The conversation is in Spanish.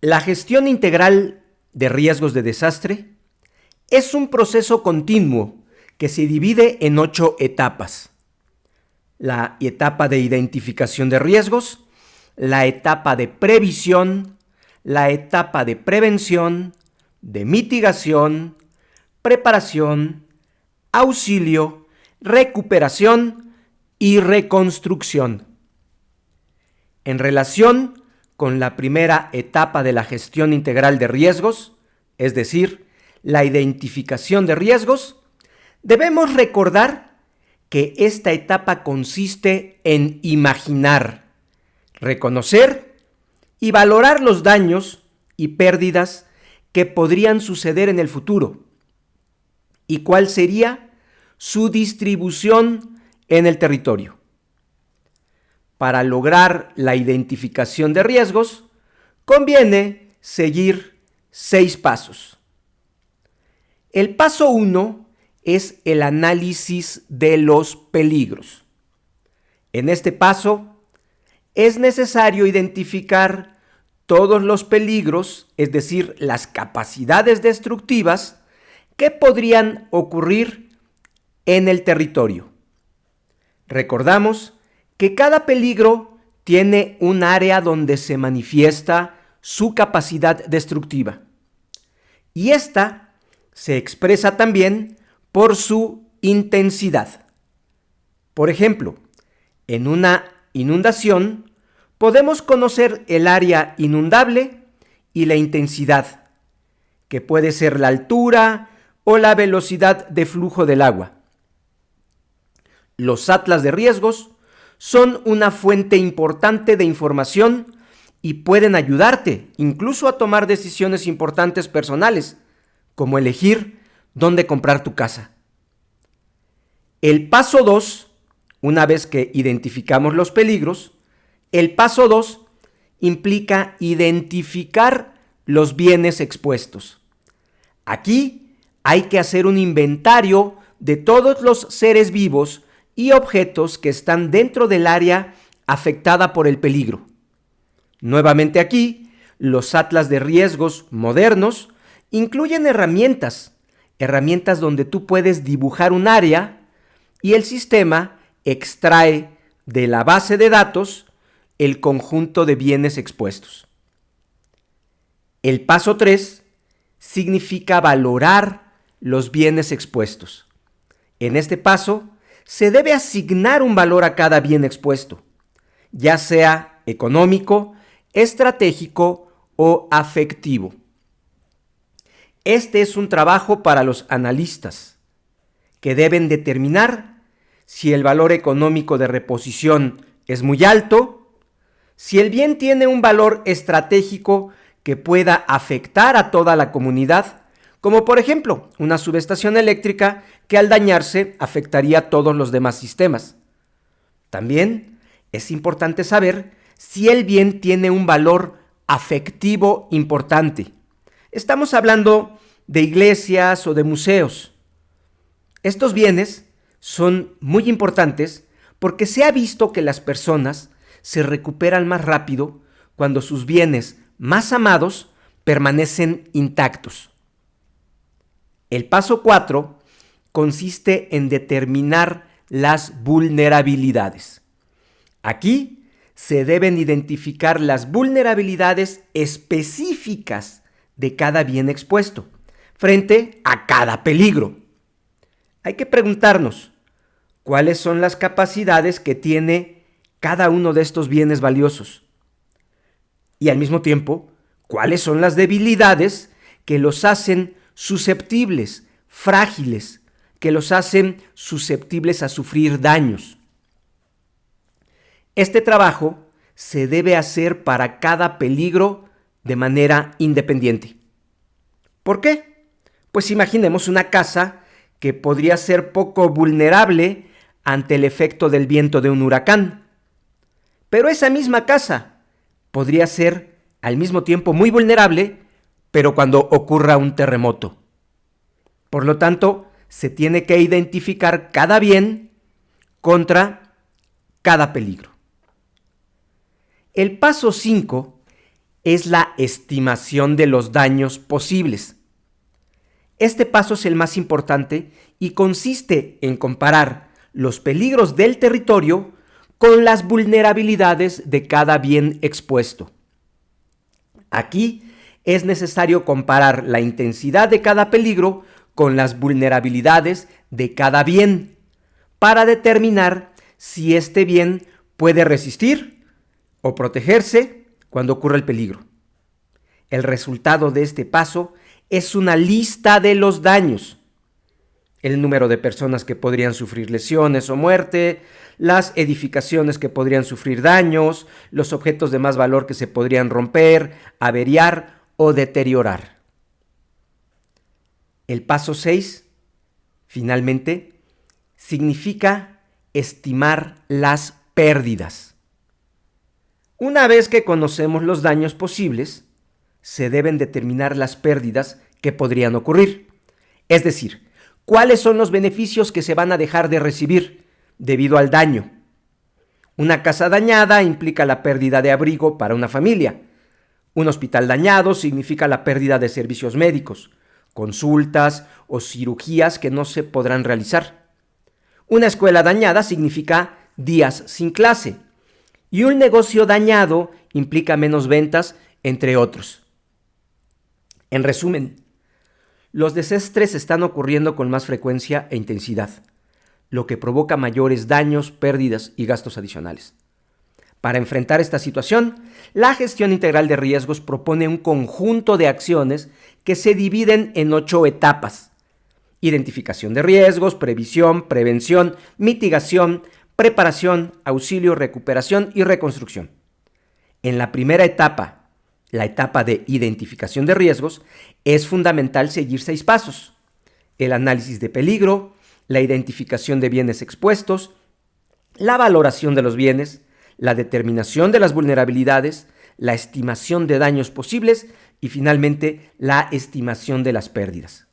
La gestión integral de riesgos de desastre es un proceso continuo que se divide en 8 etapas. La etapa de identificación de riesgos, la etapa de previsión, la etapa de prevención, de mitigación, preparación, auxilio, recuperación y reconstrucción. En relación con la primera etapa de la gestión integral de riesgos, es decir, la identificación de riesgos, debemos recordar que esta etapa consiste en imaginar, reconocer y valorar los daños y pérdidas que podrían suceder en el futuro y cuál sería su distribución en el territorio. Para lograr la identificación de riesgos, conviene seguir 6 pasos. El paso 1 es el análisis de los peligros. En este paso, es necesario identificar todos los peligros, es decir, las capacidades destructivas que podrían ocurrir en el territorio. Recordamos que cada peligro tiene un área donde se manifiesta su capacidad destructiva. Y esta se expresa también por su intensidad. Por ejemplo, en una inundación podemos conocer el área inundable y la intensidad, que puede ser la altura o la velocidad de flujo del agua. Los atlas de riesgos son una fuente importante de información y pueden ayudarte incluso a tomar decisiones importantes personales, como elegir dónde comprar tu casa. El paso 2, una vez que identificamos los peligros, el paso 2 implica identificar los bienes expuestos. Aquí hay que hacer un inventario de todos los seres vivos y objetos que están dentro del área afectada por el peligro. Nuevamente aquí, los atlas de riesgos modernos incluyen herramientas donde tú puedes dibujar un área y el sistema extrae de la base de datos el conjunto de bienes expuestos. El paso 3 significa valorar los bienes expuestos. En este paso, se debe asignar un valor a cada bien expuesto, ya sea económico, estratégico o afectivo. Este es un trabajo para los analistas, que deben determinar si el valor económico de reposición es muy alto, si el bien tiene un valor estratégico que pueda afectar a toda la comunidad, como por ejemplo una subestación eléctrica que al dañarse afectaría a todos los demás sistemas. También es importante saber si el bien tiene un valor afectivo importante. Estamos hablando de iglesias o de museos. Estos bienes son muy importantes porque se ha visto que las personas se recuperan más rápido cuando sus bienes más amados permanecen intactos. El paso 4 consiste en determinar las vulnerabilidades. Aquí se deben identificar las vulnerabilidades específicas de cada bien expuesto frente a cada peligro. Hay que preguntarnos cuáles son las capacidades que tiene cada uno de estos bienes valiosos y al mismo tiempo cuáles son las debilidades que los hacen susceptibles, frágiles, que los hacen susceptibles a sufrir daños. Este trabajo se debe hacer para cada peligro de manera independiente. ¿Por qué? Pues imaginemos una casa que podría ser poco vulnerable ante el efecto del viento de un huracán. Pero esa misma casa podría ser al mismo tiempo muy vulnerable, pero cuando ocurra un terremoto. Por lo tanto, se tiene que identificar cada bien contra cada peligro. El paso 5 es la estimación de los daños posibles. Este paso es el más importante y consiste en comparar los peligros del territorio con las vulnerabilidades de cada bien expuesto. Aquí es necesario comparar la intensidad de cada peligro con las vulnerabilidades de cada bien para determinar si este bien puede resistir o protegerse cuando ocurra el peligro. El resultado de este paso es una lista de los daños: el número de personas que podrían sufrir lesiones o muerte, las edificaciones que podrían sufrir daños, los objetos de más valor que se podrían romper, averiar o deteriorar. El paso 6, finalmente, significa estimar las pérdidas. Una vez que conocemos los daños posibles, se deben determinar las pérdidas que podrían ocurrir. Es decir, ¿cuáles son los beneficios que se van a dejar de recibir debido al daño? Una casa dañada implica la pérdida de abrigo para una familia. Un hospital dañado significa la pérdida de servicios médicos, consultas o cirugías que no se podrán realizar. Una escuela dañada significa días sin clase. Y un negocio dañado implica menos ventas, entre otros. En resumen, los desastres están ocurriendo con más frecuencia e intensidad, lo que provoca mayores daños, pérdidas y gastos adicionales. Para enfrentar esta situación, la gestión integral de riesgos propone un conjunto de acciones que se dividen en 8 etapas: identificación de riesgos, previsión, prevención, mitigación, preparación, auxilio, recuperación y reconstrucción. En la primera etapa, la etapa de identificación de riesgos, es fundamental seguir 6 pasos: el análisis de peligro, la identificación de bienes expuestos, la valoración de los bienes, la determinación de las vulnerabilidades, la estimación de daños posibles y finalmente la estimación de las pérdidas.